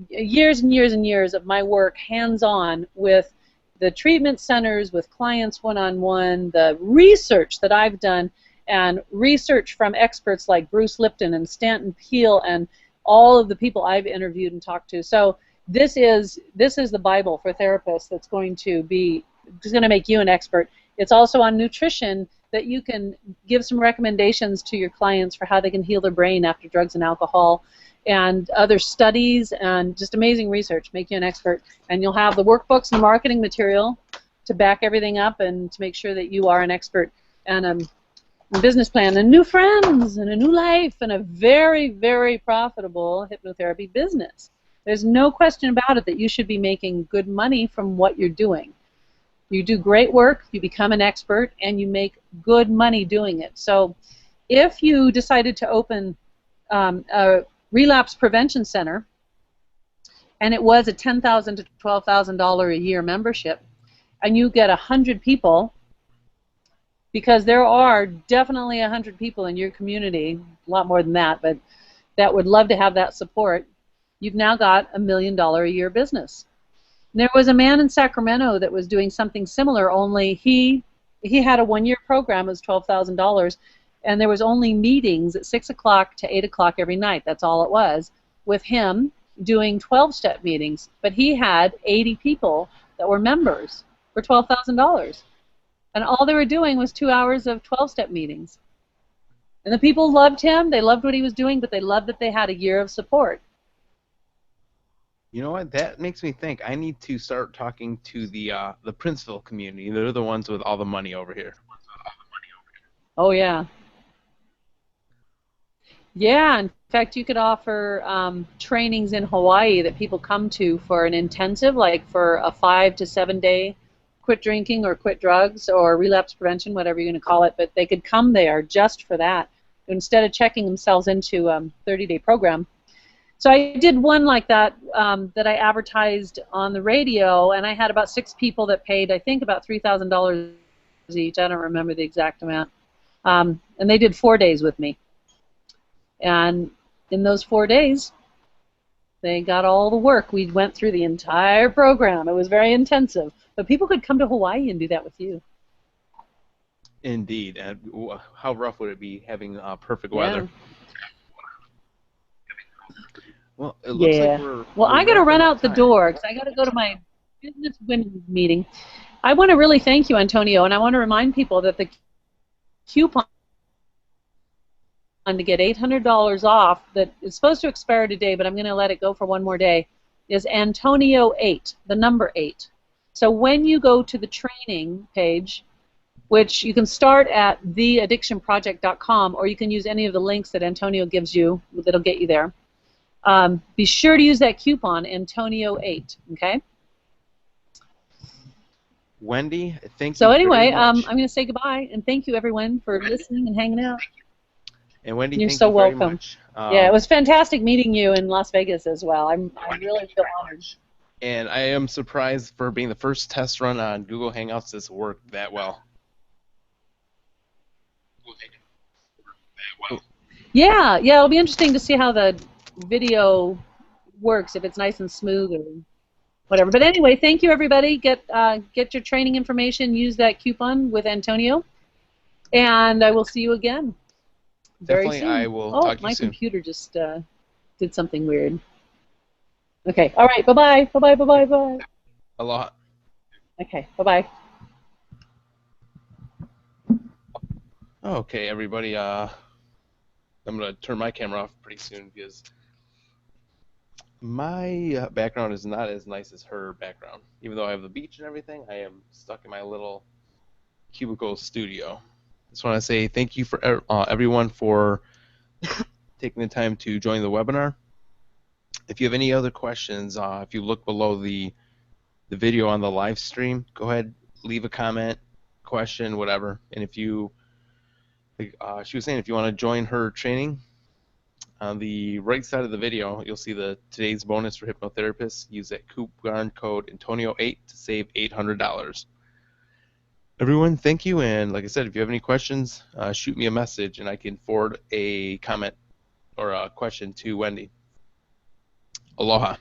years and years and years of my work hands-on with the treatment centers, with clients one-on-one, the research that I've done, and research from experts like Bruce Lipton and Stanton Peele and all of the people I've interviewed and talked to. So this is the Bible for therapists that's going to make you an expert. It's also on nutrition, that you can give some recommendations to your clients for how they can heal their brain after drugs and alcohol, and other studies and just amazing research make you an expert. And you'll have the workbooks and marketing material to back everything up and to make sure that you are an expert, and a business plan and new friends and a new life and a very, very profitable hypnotherapy business. There's no question about it that you should be making good money from what you're doing. You do great work, you become an expert, and you make good money doing it. So if you decided to open a relapse prevention center, and it was a $10,000 to $12,000 a year membership, and you get 100 people, because there are definitely 100 people in your community, a lot more than that, but that would love to have that support, you've now got $1 million a year business. There was a man in Sacramento that was doing something similar, only he had a one-year program. It was $12,000, and there was only meetings at 6 o'clock to 8 o'clock every night. That's all it was, with him doing 12-step meetings. But he had 80 people that were members for $12,000, and all they were doing was 2 hours of 12-step meetings. And the people loved him. They loved what he was doing, but they loved that they had a year of support. You know what? That makes me think I need to start talking to the Princeville community. They're the ones with all the money over here. Oh, yeah. Yeah, in fact, you could offer trainings in Hawaii that people come to for an intensive, like for a 5 to 7 day quit drinking or quit drugs or relapse prevention, whatever you're going to call it, but they could come there just for that instead of checking themselves into a 30-day program. So I did one like that that I advertised on the radio, and I had about 6 people that paid, I think, about $3,000 each. I don't remember the exact amount. And they did 4 days with me. And in those 4 days, they got all the work. We went through the entire program. It was very intensive. But people could come to Hawaii and do that with you. Indeed. And how rough would it be having perfect weather? Well, it looks like Well, I got to run out the door because I got to go to my business women's meeting. I want to really thank you, Antonio, and I want to remind people that the coupon to get $800 off that is supposed to expire today, but I'm going to let it go for one more day, is Antonio8, the number 8. So when you go to the training page, which you can start at theaddictionproject.com, or you can use any of the links that Antonio gives you that'll get you there. Be sure to use that coupon, Antonio8, okay? Wendi, thank you. So anyway, I'm going to say goodbye, and thank you, everyone, for listening and hanging out. And Wendi, you're thank so you very welcome. much. Yeah, it was fantastic meeting you in Las Vegas as well. I really feel honored. And I am surprised for being the first test run on Google Hangouts that's worked that well. Yeah, it'll be interesting to see how the video works, if it's nice and smooth or whatever. But anyway, thank you, everybody. Get your training information. Use that coupon with Antonio, and I will see you again very Definitely, soon. I will talk to you soon. My computer just did something weird. Okay, all right, bye-bye, bye-bye, bye-bye, bye. Aloha. Okay, bye-bye. Okay, everybody, I'm going to turn my camera off pretty soon because my background is not as nice as her background. Even though I have the beach and everything, I am stuck in my little cubicle studio. Just want to say thank you for everyone for taking the time to join the webinar. If you have any other questions, if you look below the video on the live stream, go ahead, leave a comment, question, whatever. And if you, she was saying, if you want to join her training, On the right side of the video, you'll see the today's bonus for hypnotherapists. Use that coupon code Antonio8 to save $800. Everyone, thank you. And like I said, if you have any questions, shoot me a message and I can forward a comment or a question to Wendi. Aloha.